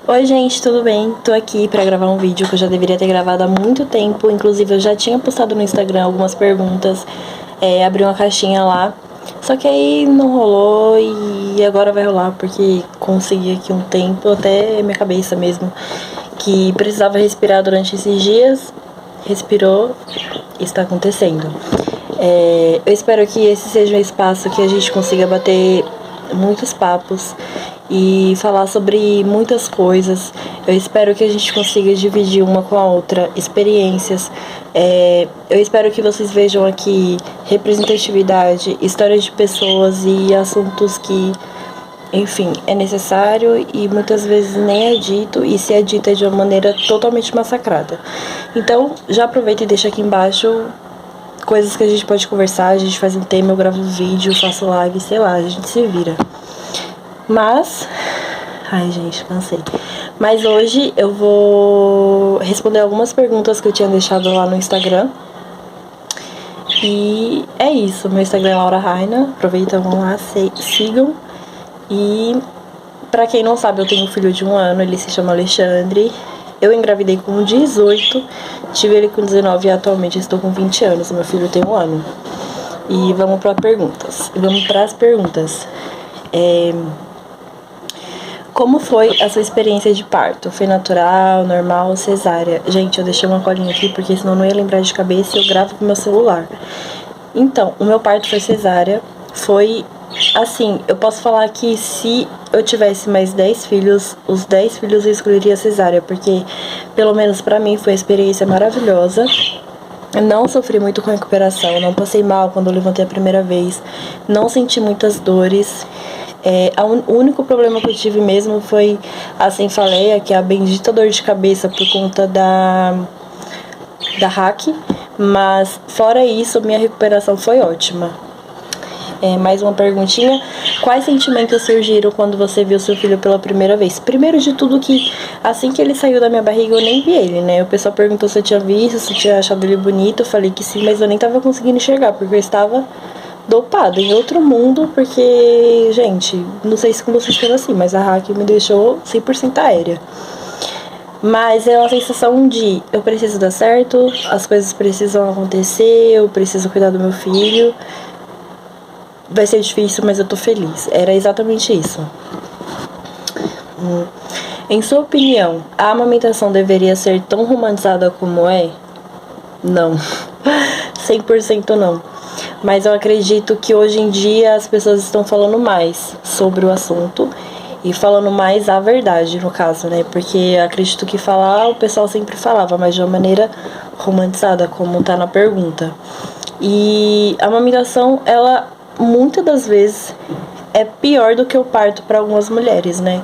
Oi gente, tudo bem? Tô aqui pra gravar um vídeo que eu já deveria ter gravado há muito tempo. Inclusive eu já tinha postado no Instagram algumas perguntas, abri uma caixinha lá. Só que aí não rolou e agora vai rolar porque consegui aqui um tempo, até minha cabeça mesmo, que precisava respirar durante esses dias, respirou, está acontecendo. Eu espero que esse seja um espaço que a gente consiga bater muitos papos e falar sobre muitas coisas. Eu espero que a gente consiga dividir uma com a outra experiências. Eu espero que vocês vejam aqui representatividade, histórias de pessoas e assuntos que, enfim, é necessário e muitas vezes nem é dito, e se é dito é de uma maneira totalmente massacrada. Então, já aproveita e deixa aqui embaixo coisas que a gente pode conversar, a gente faz um tema, eu gravo um vídeo, faço live, sei lá, a gente se vira. Mas, ai gente, cansei. Mas hoje eu vou responder algumas perguntas que eu tinha deixado lá no Instagram. E é isso, meu Instagram é Laura Raina, aproveita, vão lá, sigam. E pra quem não sabe, eu tenho um filho de 1 ano, ele se chama Alexandre. Eu engravidei com 18, tive ele com 19 e atualmente estou com 20 anos, meu filho tem 1 ano. E vamos para as perguntas. Como foi a sua experiência de parto? Foi natural, normal, cesárea? Gente, eu deixei uma colinha aqui porque senão eu não ia lembrar de cabeça e eu gravo com meu celular. Então, o meu parto foi cesárea. Foi assim, eu posso falar que se eu tivesse mais 10 filhos, os 10 filhos eu escolheria cesárea, porque pelo menos pra mim foi uma experiência maravilhosa. Eu não sofri muito com a recuperação, não passei mal quando eu levantei a primeira vez, não senti muitas dores. O único problema que eu tive mesmo foi a cefaleia, que é a bendita dor de cabeça por conta da hack, mas fora isso, minha recuperação foi ótima. Mais uma perguntinha. Quais sentimentos surgiram quando você viu seu filho pela primeira vez? Primeiro de tudo que assim que ele saiu da minha barriga eu nem vi ele, né? O pessoal perguntou se eu tinha visto, se eu tinha achado ele bonito. Eu falei que sim, mas eu nem tava conseguindo enxergar, porque eu estava dopada em outro mundo, porque, gente, não sei se com vocês foram assim, mas a hack me deixou 100% aérea. Mas é uma sensação de eu preciso dar certo, as coisas precisam acontecer, eu preciso cuidar do meu filho. Vai ser difícil, mas eu tô feliz. Era exatamente isso. Em sua opinião, a amamentação deveria ser tão romantizada como é? Não. 100% não. Mas eu acredito que hoje em dia as pessoas estão falando mais sobre o assunto e falando mais a verdade, no caso, né? Porque acredito que falar, o pessoal sempre falava, mas de uma maneira romantizada, como tá na pergunta. E a amamentação, ela muitas das vezes é pior do que o parto para algumas mulheres, né?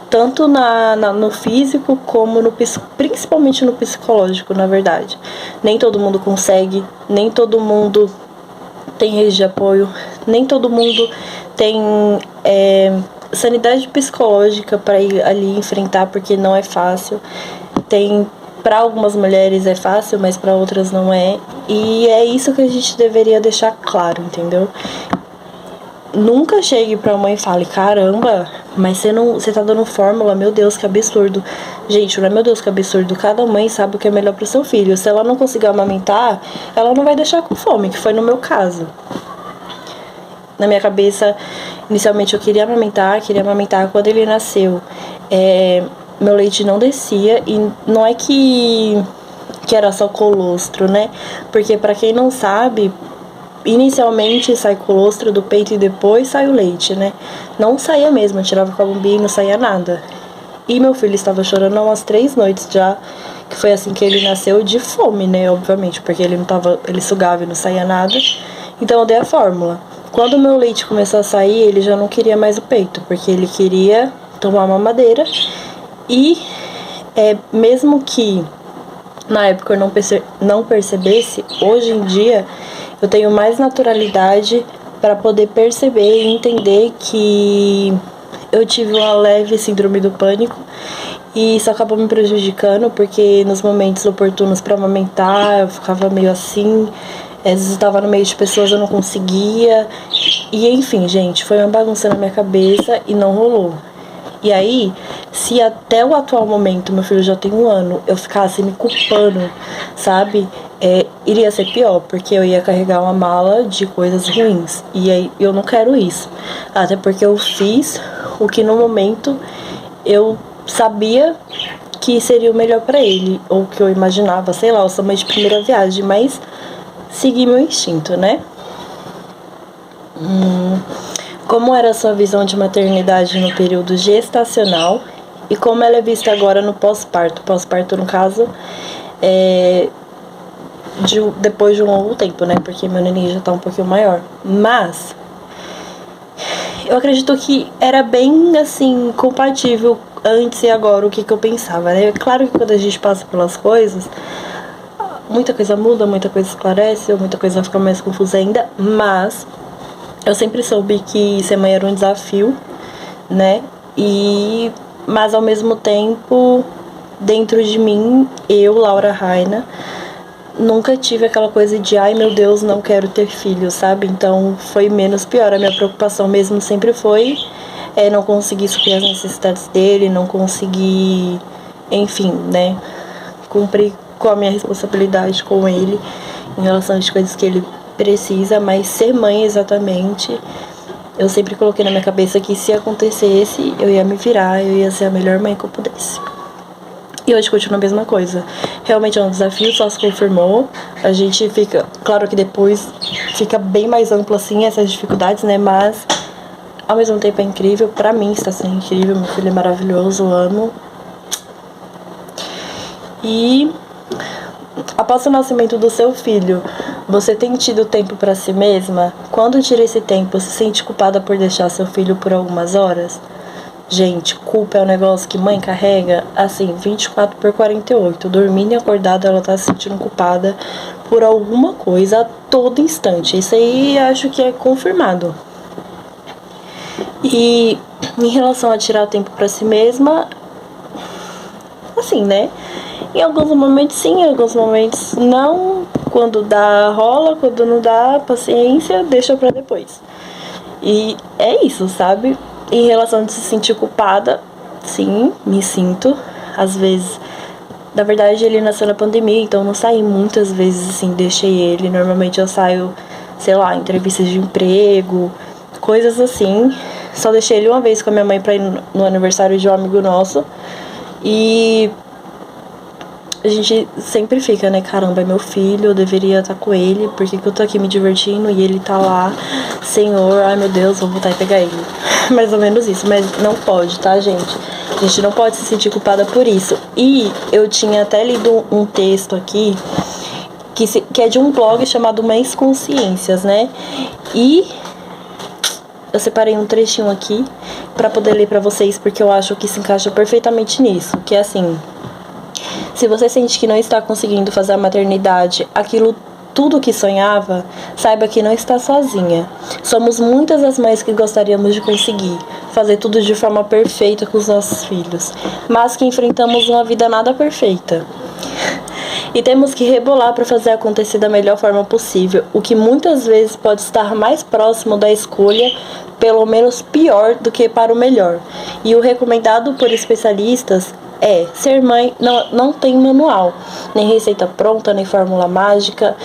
Tanto no físico como principalmente no psicológico, na verdade. Nem todo mundo consegue, nem todo mundo tem rede de apoio, nem todo mundo tem sanidade psicológica para ir ali enfrentar, porque não é fácil. Para algumas mulheres é fácil, mas para outras não é. E é isso que a gente deveria deixar claro, entendeu? Nunca chegue pra mãe e fale, caramba, mas você tá dando fórmula, meu Deus, que absurdo. Gente, não é meu Deus, que absurdo. Cada mãe sabe o que é melhor pro seu filho. Se ela não conseguir amamentar, ela não vai deixar com fome, que foi no meu caso. Na minha cabeça, inicialmente eu queria amamentar quando ele nasceu. Meu leite não descia e não é que era só colostro, né? Porque pra quem não sabe, inicialmente sai colostro do peito e depois sai o leite, né? Não saía mesmo, eu tirava com a bombinha e não saía nada. E meu filho estava chorando há umas 3 noites já, que foi assim que ele nasceu, de fome, né? Obviamente, porque ele sugava e não saía nada. Então eu dei a fórmula. Quando o meu leite começou a sair, ele já não queria mais o peito, porque ele queria tomar mamadeira. E mesmo que na época eu não percebesse, hoje em dia eu tenho mais naturalidade para poder perceber e entender que eu tive uma leve síndrome do pânico e isso acabou me prejudicando, porque nos momentos oportunos para amamentar eu ficava meio assim, às vezes eu estava no meio de pessoas, eu não conseguia, e enfim, gente, foi uma bagunça na minha cabeça e não rolou. E aí, se até o atual momento, meu filho já tem 1 ano, eu ficasse me culpando, sabe? Iria ser pior, porque eu ia carregar uma mala de coisas ruins. E aí eu não quero isso. Até porque eu fiz o que no momento eu sabia que seria o melhor pra ele, ou que eu imaginava, sei lá, eu sou mãe de primeira viagem, mas segui meu instinto, né? Como era a sua visão de maternidade no período gestacional e como ela é vista agora no pós-parto? Pós-parto, no caso, depois de um longo tempo, né? Porque meu neném já tá um pouquinho maior. Mas eu acredito que era bem, assim, compatível antes e agora o que eu pensava, né? Claro que quando a gente passa pelas coisas, muita coisa muda, muita coisa esclarece, muita coisa fica mais confusa ainda, mas eu sempre soube que ser mãe era um desafio, né? Mas ao mesmo tempo, dentro de mim, eu, Laura Raina, nunca tive aquela coisa de ai meu Deus, não quero ter filho, sabe? Então foi menos pior. A minha preocupação mesmo sempre foi não conseguir suprir as necessidades dele, não conseguir, enfim, né? Cumprir com a minha responsabilidade com ele em relação às coisas que ele precisa, mas ser mãe exatamente, eu sempre coloquei na minha cabeça que se acontecesse, eu ia me virar, eu ia ser a melhor mãe que eu pudesse. E hoje continua a mesma coisa. Realmente é um desafio, só se confirmou. A gente fica... Claro que depois fica bem mais amplo assim essas dificuldades, né? Mas ao mesmo tempo é incrível. Pra mim está sendo incrível. Meu filho é maravilhoso, eu amo. E após o nascimento do seu filho, você tem tido tempo pra si mesma? Quando tira esse tempo, se sente culpada por deixar seu filho por algumas horas? Gente, culpa é um negócio que mãe carrega, assim, 24/48. Dormindo e acordada, ela tá se sentindo culpada por alguma coisa a todo instante. Isso aí acho que é confirmado. E em relação a tirar tempo pra si mesma, assim, né? Em alguns momentos sim, em alguns momentos não. Quando dá, rola. Quando não dá, paciência, deixa pra depois. E é isso, sabe? Em relação a se sentir culpada, sim, me sinto. Às vezes, na verdade, ele nasceu na pandemia, então eu não saí muitas vezes, assim, deixei ele. Normalmente eu saio, sei lá, em entrevistas de emprego, coisas assim. Só deixei ele uma vez com a minha mãe pra ir no aniversário de um amigo nosso. E a gente sempre fica, né? Caramba, é meu filho, eu deveria estar com ele, porque que eu tô aqui me divertindo e ele tá lá. Senhor, ai meu Deus, vou voltar e pegar ele. Mais ou menos isso, mas não pode, tá, gente? A gente não pode se sentir culpada por isso. E eu tinha até lido um texto aqui, que é de um blog chamado Mães Consciências, né? E eu separei um trechinho aqui pra poder ler pra vocês, porque eu acho que se encaixa perfeitamente nisso. Que é assim: se você sente que não está conseguindo fazer a maternidade aquilo tudo que sonhava, saiba que não está sozinha. Somos muitas as mães que gostaríamos de conseguir fazer tudo de forma perfeita com os nossos filhos, mas que enfrentamos uma vida nada perfeita. E temos que rebolar para fazer acontecer da melhor forma possível, o que muitas vezes pode estar mais próximo da escolha, pelo menos pior, do que para o melhor. E o recomendado por especialistas ser mãe não tem manual, nem receita pronta, nem fórmula mágica.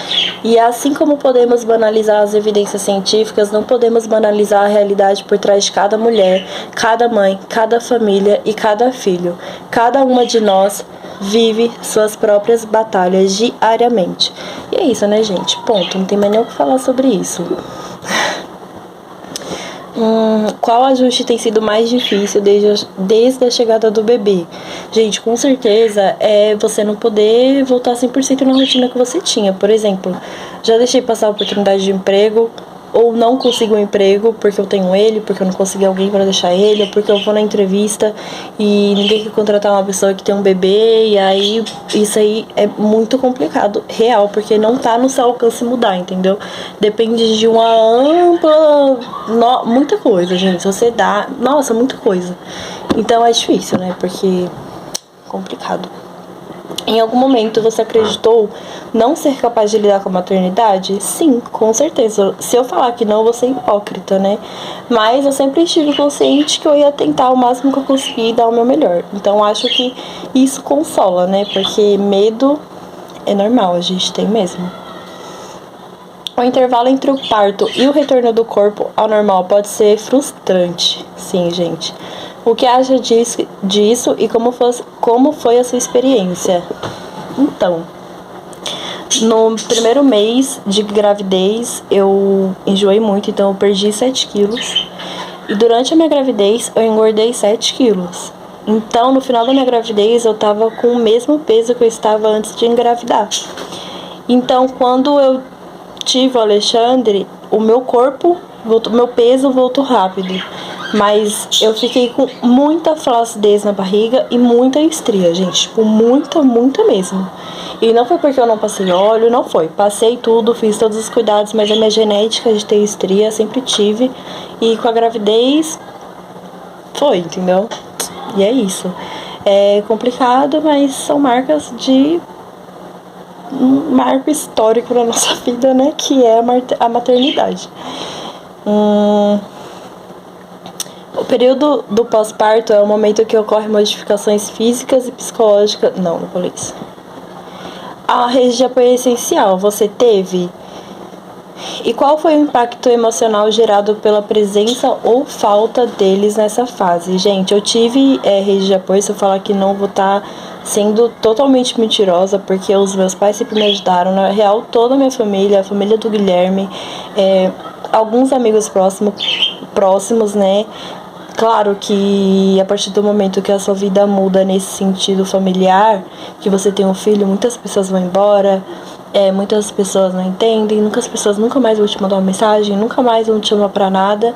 E assim como podemos banalizar as evidências científicas, não podemos banalizar a realidade por trás de cada mulher, cada mãe, cada família e cada filho. Cada uma de nós vive suas próprias batalhas diariamente. E é isso, né, gente? Ponto. Não tem mais nem o que falar sobre isso. Qual ajuste tem sido mais difícil desde a chegada do bebê? Gente, com certeza é você não poder voltar 100% na rotina que você tinha. Por exemplo, já deixei passar a oportunidade de emprego, ou não consigo um emprego porque eu tenho ele, porque eu não consegui alguém para deixar ele, ou porque eu vou na entrevista e ninguém quer contratar uma pessoa que tem um bebê, e aí isso aí é muito complicado, real, porque não tá no seu alcance mudar, entendeu? Depende de uma ampla... muita coisa, gente, se você dá... Nossa, muita coisa. Então é difícil, né? Porque... complicado. Em algum momento você acreditou não ser capaz de lidar com a maternidade? Sim, com certeza. Se eu falar que não, eu vou ser hipócrita, né? Mas eu sempre estive consciente que eu ia tentar o máximo que eu conseguir e dar o meu melhor. Então acho que isso consola, né? Porque medo é normal, a gente tem mesmo. O intervalo entre o parto e o retorno do corpo ao normal pode ser frustrante. Sim, gente. O que acha disso e como foi a sua experiência? Então, no primeiro mês de gravidez eu enjoei muito, então eu perdi 7 quilos. E durante a minha gravidez eu engordei 7 quilos. Então, no final da minha gravidez eu tava com o mesmo peso que eu estava antes de engravidar. Então, quando eu tive o Alexandre, o meu corpo, meu peso voltou rápido. Mas eu fiquei com muita flacidez na barriga e muita estria, gente. Tipo, muita mesmo. E não foi porque eu não passei óleo, não foi. Passei tudo, fiz todos os cuidados, mas a minha genética de ter estria sempre tive. E com a gravidez, foi, entendeu? E é isso. É complicado, mas são marcas de um marco histórico na nossa vida, né? Que é a maternidade. O período do pós-parto é o momento que ocorrem modificações físicas e psicológicas. Não falei isso. A rede de apoio essencial, você teve? E qual foi o impacto emocional gerado pela presença ou falta deles nessa fase? Gente, eu tive rede de apoio, se eu falar que não, vou estar sendo totalmente mentirosa, porque os meus pais sempre me ajudaram. Na real, toda a minha família, a família do Guilherme, alguns amigos próximos, né? Claro que a partir do momento que a sua vida muda nesse sentido familiar, que você tem um filho, muitas pessoas vão embora, muitas pessoas não entendem, muitas pessoas nunca mais vão te mandar uma mensagem, nunca mais vão te chamar pra nada.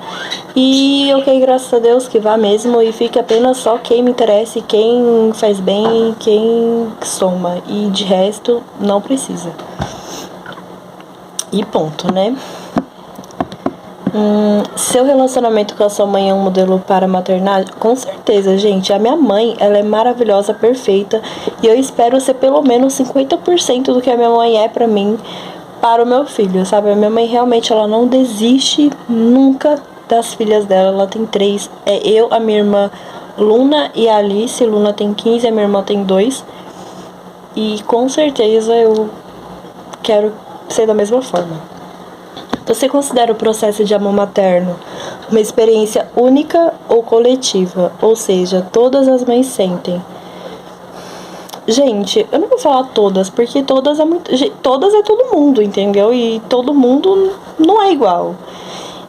E ok, graças a Deus que vá mesmo e fique apenas só quem me interessa, quem faz bem, quem soma. E de resto, não precisa. E ponto, né? Seu relacionamento com a sua mãe é um modelo para maternagem? Com certeza, gente. A minha mãe, ela é maravilhosa, perfeita. E eu espero ser pelo menos 50% do que a minha mãe é pra mim, para o meu filho, sabe? A minha mãe realmente, ela não desiste nunca das filhas dela. Ela tem 3. É eu, a minha irmã Luna e a Alice. Luna tem 15, a minha irmã tem 2. E com certeza eu quero ser da mesma forma. Você considera o processo de amor materno uma experiência única ou coletiva? Ou seja, todas as mães sentem? Gente, eu não vou falar todas, porque todas todas é todo mundo, entendeu? E todo mundo não é igual.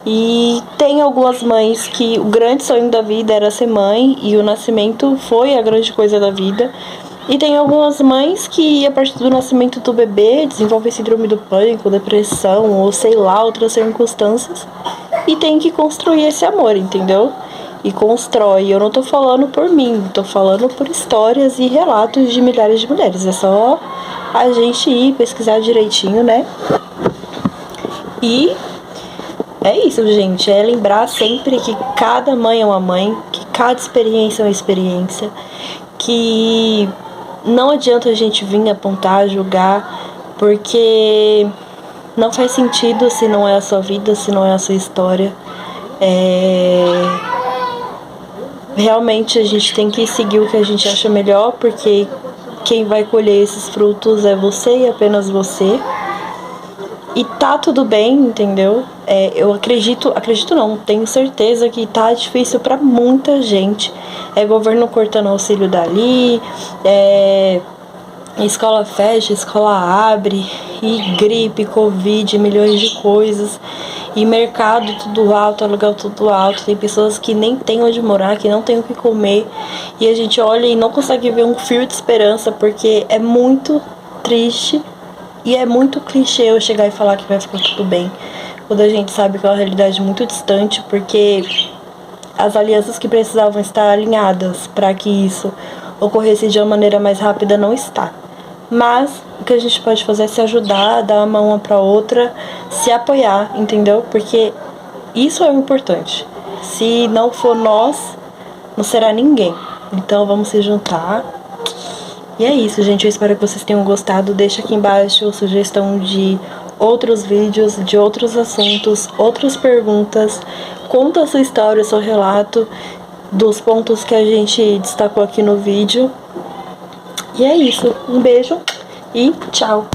E tem algumas mães que o grande sonho da vida era ser mãe e o nascimento foi a grande coisa da vida. E tem algumas mães que, a partir do nascimento do bebê, desenvolvem síndrome do pânico, depressão ou sei lá, outras circunstâncias. E tem que construir esse amor, entendeu? E constrói. Eu não tô falando por mim, tô falando por histórias e relatos de milhares de mulheres. É só a gente ir pesquisar direitinho, né? E é isso, gente. É lembrar sempre que cada mãe é uma mãe, que cada experiência é uma experiência, que não adianta a gente vir apontar, julgar, porque não faz sentido se não é a sua vida, se não é a sua história. Realmente a gente tem que seguir o que a gente acha melhor, porque quem vai colher esses frutos é você e apenas você. E tá tudo bem, entendeu? Eu acredito não, tenho certeza que tá difícil pra muita gente. Governo cortando auxílio dali, escola fecha, escola abre, e gripe, covid, milhões de coisas, e mercado tudo alto, aluguel tudo alto. Tem pessoas que nem têm onde morar, que não têm o que comer, e a gente olha e não consegue ver um fio de esperança, porque é muito triste. E é muito clichê eu chegar e falar que vai ficar tudo bem, quando a gente sabe que é uma realidade muito distante, porque as alianças que precisavam estar alinhadas para que isso ocorresse de uma maneira mais rápida não está. Mas o que a gente pode fazer é se ajudar, dar uma mão uma para outra, se apoiar, entendeu? Porque isso é o importante. Se não for nós, não será ninguém. Então vamos se juntar E é isso, gente. Eu espero que vocês tenham gostado. Deixa aqui embaixo sugestão de outros vídeos, de outros assuntos, outras perguntas. Conta a sua história, o seu relato dos pontos que a gente destacou aqui no vídeo. E é isso. Um beijo e tchau!